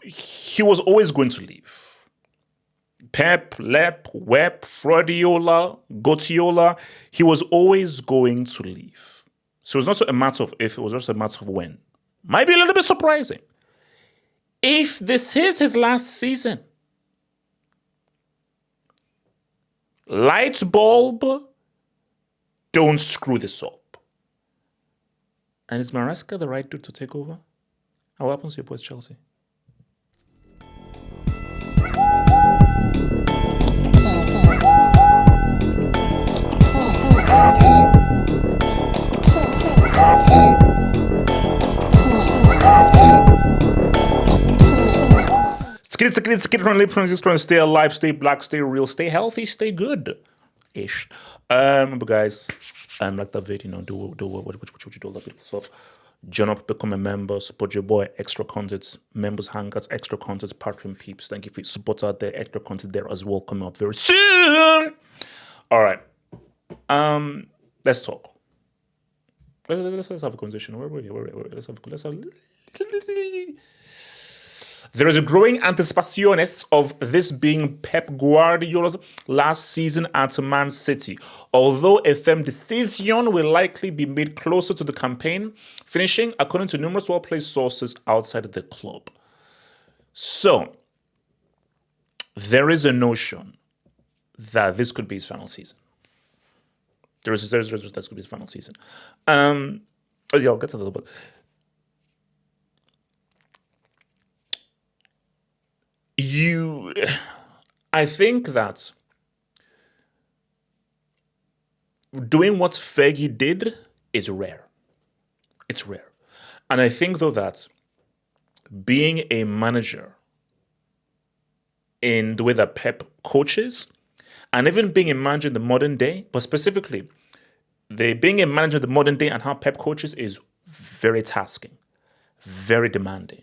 He was always going to leave. Pep, Lep, Web, Guardiola, Guardiola, he was always going to leave. So it was not a matter of if, it was just a matter of when. Might be a little bit surprising. If this is his last season, light bulb, don't screw this up. And is Maresca the right dude to take over? What happens to your boys, Chelsea? Trying to stay alive, stay black, stay real, stay healthy, stay good. Ish. Remember, guys, like that video, do what you do, all that beautiful stuff. Join up, become a member, support your boy, extra content, members hangouts, extra content, Patreon peeps. Thank you for your support out there, extra content there as well, coming up very soon. All right. Let's talk. Let's have a conversation. There is a growing anticipation of this being Pep Guardiola's last season at Man City, although a firm decision will likely be made closer to the campaign finishing, according to numerous well-placed sources outside the club. So, there is a notion that this could be his final season. There's that could be his final season. I'll get to that a little bit. I think that doing what Fergie did is rare. It's rare. And I think, though, that being a manager in the way that Pep coaches, and even being a manager in the modern day, but specifically, being a manager in the modern day and how Pep coaches is very tasking, very demanding,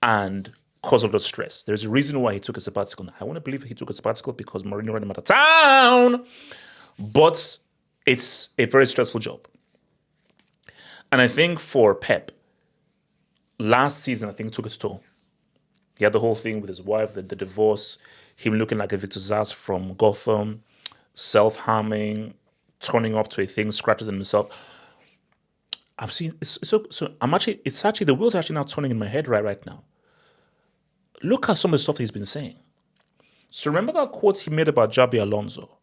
and cause of the stress. There's a reason why he took a sabbatical. I want to believe he took a sabbatical because Mourinho ran him out of town. But it's a very stressful job. And I think for Pep, last season, I think took its toll. He had the whole thing with his wife, the divorce, him looking like a Victor Zaz from Gotham, self-harming, turning up to a thing, scratches in himself. I've seen, it's actually, the wheels are actually now turning in my head right now. Look at some of the stuff he's been saying. So remember that quote he made about Xabi Alonso?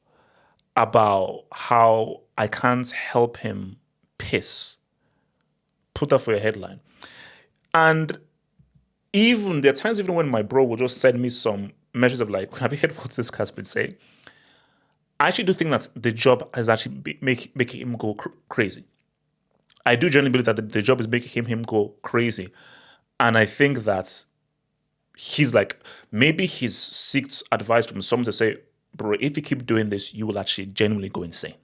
About how I can't help him piss. Put that for your headline. And there are times even when my bro will just send me some measures of like, have you heard what this guy's been saying? I actually do think that the job is actually making him go crazy. I do genuinely believe that the job is making him go crazy. And I think that he's like, maybe he's seeks advice from someone to say, bro, if you keep doing this, you will actually genuinely go insane.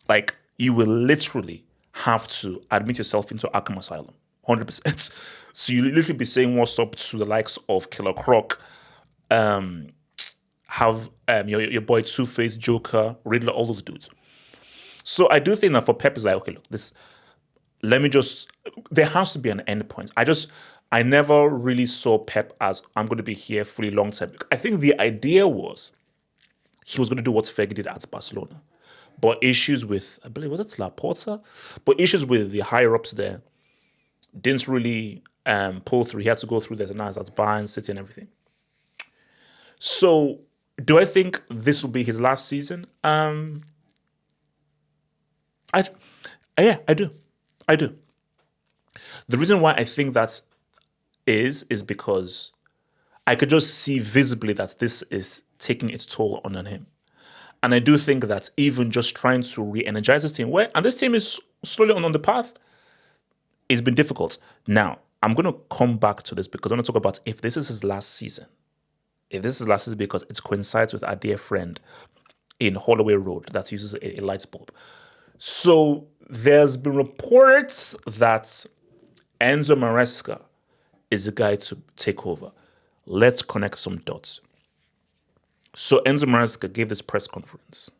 Like, you will literally have to admit yourself into Arkham Asylum, 100%. So you literally be saying what's up to the likes of Killer Croc, have your boy Two-Face, Joker, Riddler, all those dudes. So I do think that for Pep is like, okay, look, there has to be an end point. I never really saw Pep as, I'm going to be here fully long term. I think the idea was he was going to do what Fergie did at Barcelona. But issues with, I believe, was it Laporta? But issues with the higher-ups there didn't really pull through. He had to go through the nights at Bayern, City and everything. So, do I think this will be his last season? Yeah, I do. The reason why I think that is because I could just see visibly that this is taking its toll on him. And I do think that even just trying to re-energize this team, and this team is slowly on the path, it's been difficult. Now, I'm going to come back to this because I want to talk about if this is his last season. If this is his last season because it coincides with our dear friend in Holloway Road that uses a light bulb. So there's been reports that Enzo Maresca is the guy to take over. Let's connect some dots. So Enzo Maresca gave this press conference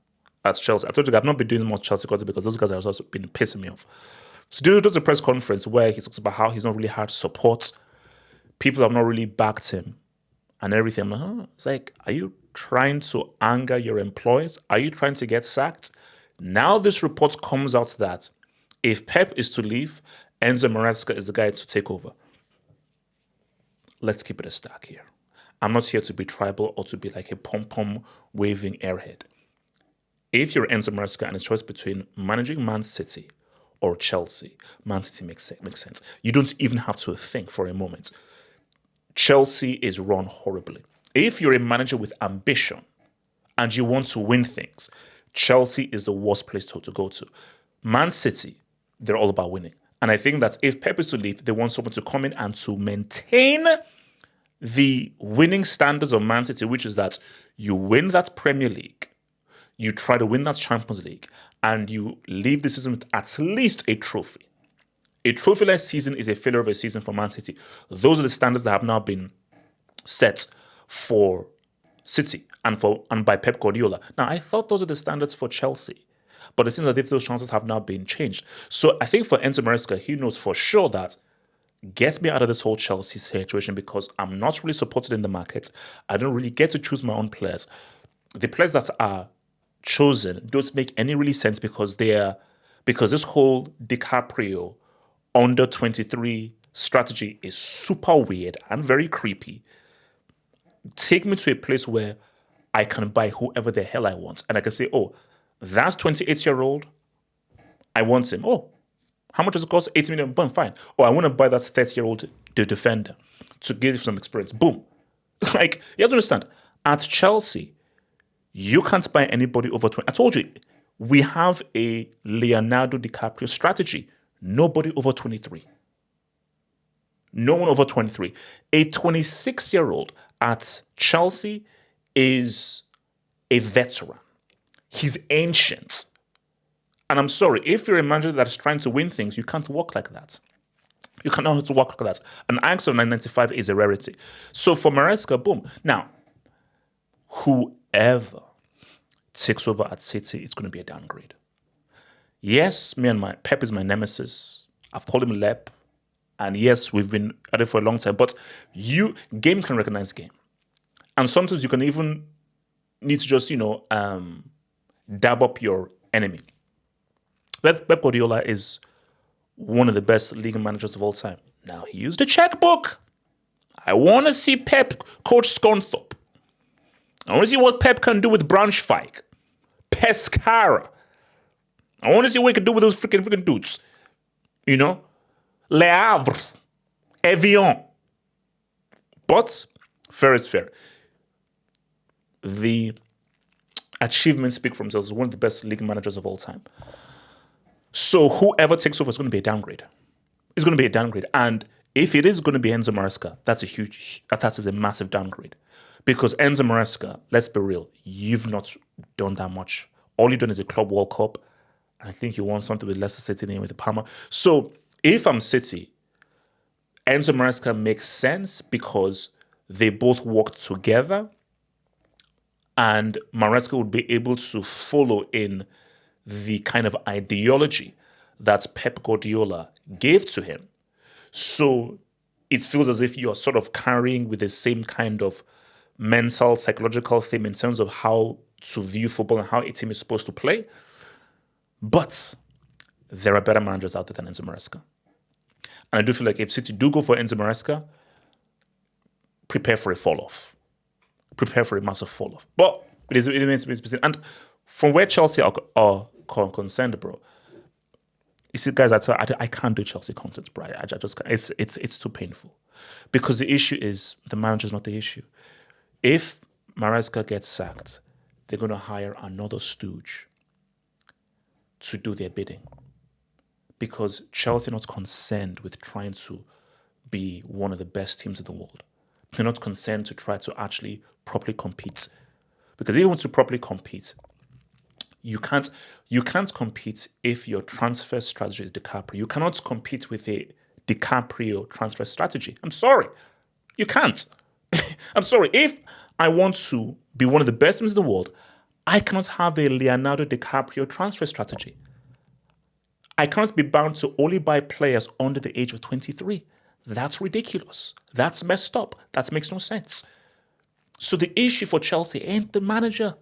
at Chelsea. I told you I've not been doing much Chelsea content because those guys have also been pissing me off. So he does a press conference where he talks about how he's not really had support People have not really backed him and everything. I'm like, huh? It's like, are you trying to anger your employers? Are you trying to get sacked? Now this report comes out that if Pep is to leave, Enzo Maresca is the guy to take over. Let's keep it a stack here. I'm not here to be tribal or to be like a pom-pom waving airhead. If you're Enzo Maresca and it's choice between managing Man City or Chelsea, Man City makes sense. You don't even have to think for a moment. Chelsea is run horribly. If you're a manager with ambition and you want to win things, Chelsea is the worst place to go to. Man City, they're all about winning. And I think that if Pep is to leave, they want someone to come in and to maintain the winning standards of Man City, which is that you win that Premier League, you try to win that Champions League, and you leave the season with at least a trophy. A trophyless season is a failure of a season for Man City. Those are the standards that have now been set for City and by Pep Guardiola. Now, I thought those are the standards for Chelsea, but it seems as if those chances have now been changed. So I think for Enzo Maresca, he knows for sure that get me out of this whole Chelsea situation because I'm not really supported in the market. I don't really get to choose my own players. The players that are chosen don't make any really sense because this whole DiCaprio under 23 strategy is super weird and very creepy. Take me to a place where I can buy whoever the hell I want. And I can say, oh, that's 28-year-old. I want him. Oh, how much does it cost? 80 million. Boom, fine. Oh, I want to buy that 30-year-old defender to give some experience. Boom. Like, you have to understand, at Chelsea, you can't buy anybody over 20. I told you, we have a Leonardo DiCaprio strategy. Nobody over 23. No one over 23. A 26-year-old at Chelsea is a veteran. He's ancient. And I'm sorry, if you're a manager that is trying to win things, you can't walk like that. You cannot walk like that. An Ajax of 995 is a rarity. So for Maresca, boom. Now, whoever takes over at City, it's going to be a downgrade. Yes, my Pep is my nemesis. I've called him Lep. And yes, we've been at it for a long time. But game can recognize game. And sometimes you can even need to just, dab up your enemy. Pep Guardiola is one of the best league managers of all time. Now, he used a checkbook. I want to see Pep coach Scunthorpe. I want to see what Pep can do with Braunschweig, Pescara. I want to see what he can do with those freaking dudes. Le Havre, Evian. But fair is fair. The achievements speak for themselves. He's one of the best league managers of all time. So whoever takes over is going to be a downgrade. It's going to be a downgrade. And if it is going to be Enzo Maresca, that is a massive downgrade. Because Enzo Maresca, let's be real, you've not done that much. All you've done is a Club World Cup. And I think you won something with Leicester City and with the Parma. So if I'm City, Enzo Maresca makes sense because they both work together. And Maresca would be able to follow in the kind of ideology that Pep Guardiola gave to him. So it feels as if you are sort of carrying with the same kind of mental, psychological theme in terms of how to view football and how a team is supposed to play. But there are better managers out there than Enzo Maresca. And I do feel like if City do go for Enzo Maresca, prepare for a fall-off. Prepare for a massive fall-off. But it remains to be seen. And from where Chelsea are concerned, bro, you see, guys, I can't do Chelsea content, bro. I just can't. It's too painful. Because the issue is the manager's not the issue. If Maresca gets sacked, they're going to hire another stooge to do their bidding. Because Chelsea are not concerned with trying to be one of the best teams in the world. They're not concerned to try to actually properly compete. Because if you want to properly compete, you can't compete if your transfer strategy is DiCaprio. You cannot compete with a DiCaprio transfer strategy. I'm sorry. You can't. I'm sorry. If I want to be one of the best teams in the world, I cannot have a Leonardo DiCaprio transfer strategy. I cannot be bound to only buy players under the age of 23. That's ridiculous. That's messed up. That makes no sense. So the issue for Chelsea ain't the manager.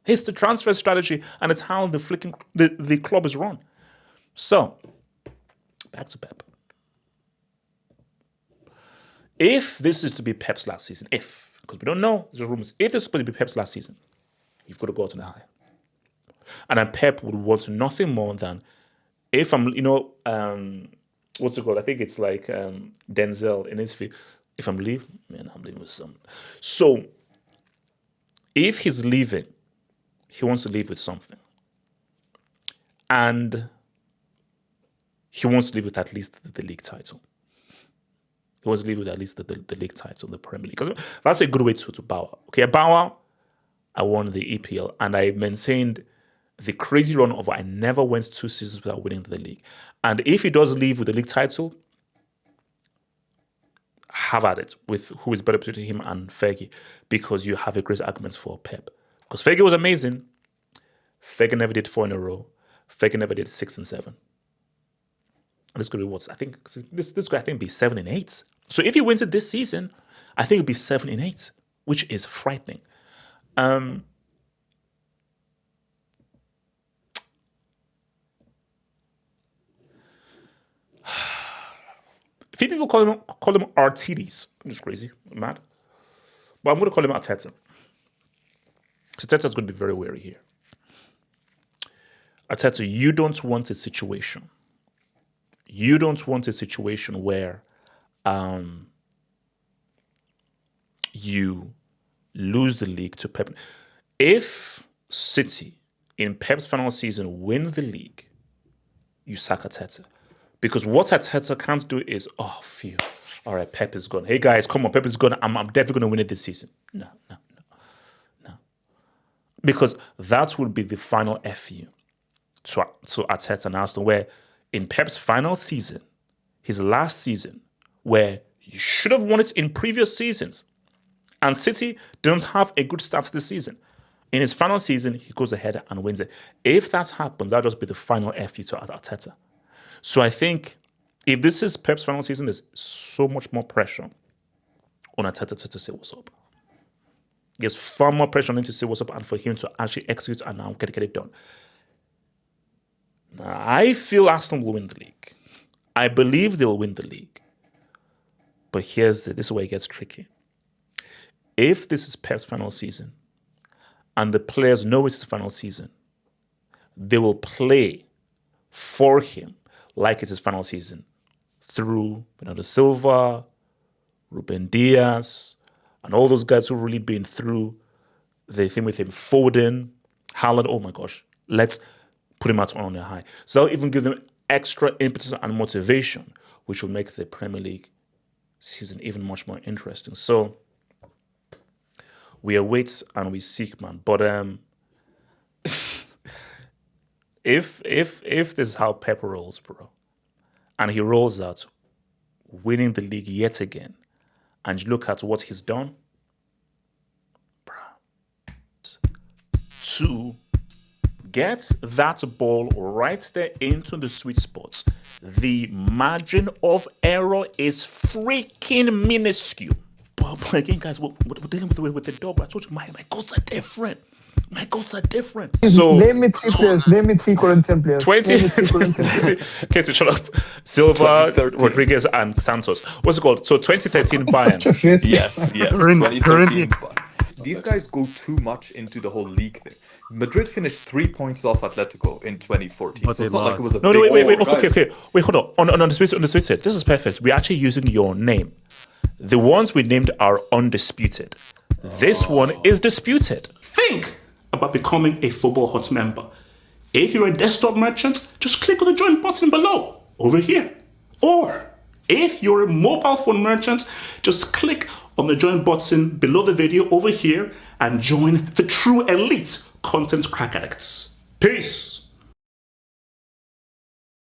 It's the transfer strategy, and it's how the club is run. So, back to Pep. If this is to be Pep's last season, because we don't know, there's rumors, if it's supposed to be Pep's last season, you've got to go to the high. And then Pep would want nothing more than, if I'm, what's it called? I think it's like Denzel in interview. If I'm leaving, man, I'm leaving with something. So, if he's leaving, he wants to leave with something. And he wants to leave with at least the league title. He wants to leave with at least the league title, the Premier League. Because that's a good way to bow out. Okay, bow out, I won the EPL, and I maintained the crazy run of I never went 2 seasons without winning the league. And if he does leave with the league title, have at it with who is better between him and Fergie, because you have a great argument for Pep. Because Fergie was amazing. Fergie never did 4 in a row. Fergie never did 6 and 7. And this could be what? I think this could, I think, be 7 and 8. So if he wins it this season, I think it'll be 7 and 8, which is frightening. A few people call him Artetes. I'm just crazy. I'm mad. But I'm going to call him Arteta. So Arteta's going to be very wary here. Arteta, you don't want a situation. You don't want a situation where you lose the league to Pep. If City, in Pep's final season, win the league, you sack Arteta. Because what Arteta can't do is, phew, all right, Pep is gone. Hey, guys, come on, Pep is gone. I'm definitely going to win it this season. No. Because that would be the final FU to Arteta and Arsenal, where in Pep's final season, his last season, where you should have won it in previous seasons, and City don't have a good start to the season. In his final season, he goes ahead and wins it. If that happens, that'll just be the final FU to Arteta. So I think if this is Pep's final season, there's so much more pressure on Arteta to say what's up. There's far more pressure on him to say what's up and for him to actually execute and now get it done. Now, I feel Arsenal will win the league. I believe they'll win the league. But this is where it gets tricky. If this is Pep's final season, and the players know it's his final season, they will play for him like it's his final season through Bernardo Silva, Ruben Diaz, and all those guys who've really been through the thing with him. Foden, Haaland, oh my gosh, let's put him out on a high. So that'll even give them extra impetus and motivation, which will make the Premier League season even much more interesting. So we await and we seek, man. But if this is how Pep rolls, bro, and he rolls out winning the league yet again, and you look at what he's done, bro, to get that ball right there into the sweet spots, the margin of error is freaking minuscule. But again, guys, we're dealing with the dog. I told you, my goals are different. My goals are different. So name me 3 players. Name me 3 Corinthian players. 20. Okay, so shut up. Silva, Rodriguez, and Santos. What's it called? So 2013 Bayern. Yes. 2013 Bayern. These guys go too much into the whole league thing. Madrid finished 3 points off Atletico in 2014. But so it's they not like it was a No, big wait. war, guys. Okay. Wait, hold on. On the Twitter, this is perfect. We're actually using your name. The ones we named are undisputed. This one is disputed. Think about becoming a Football Hut member. If you're a desktop merchant, just click on the join button below, over here. Or if you're a mobile phone merchant, just click on the join button below the video over here and join the true elite content crack addicts. Peace.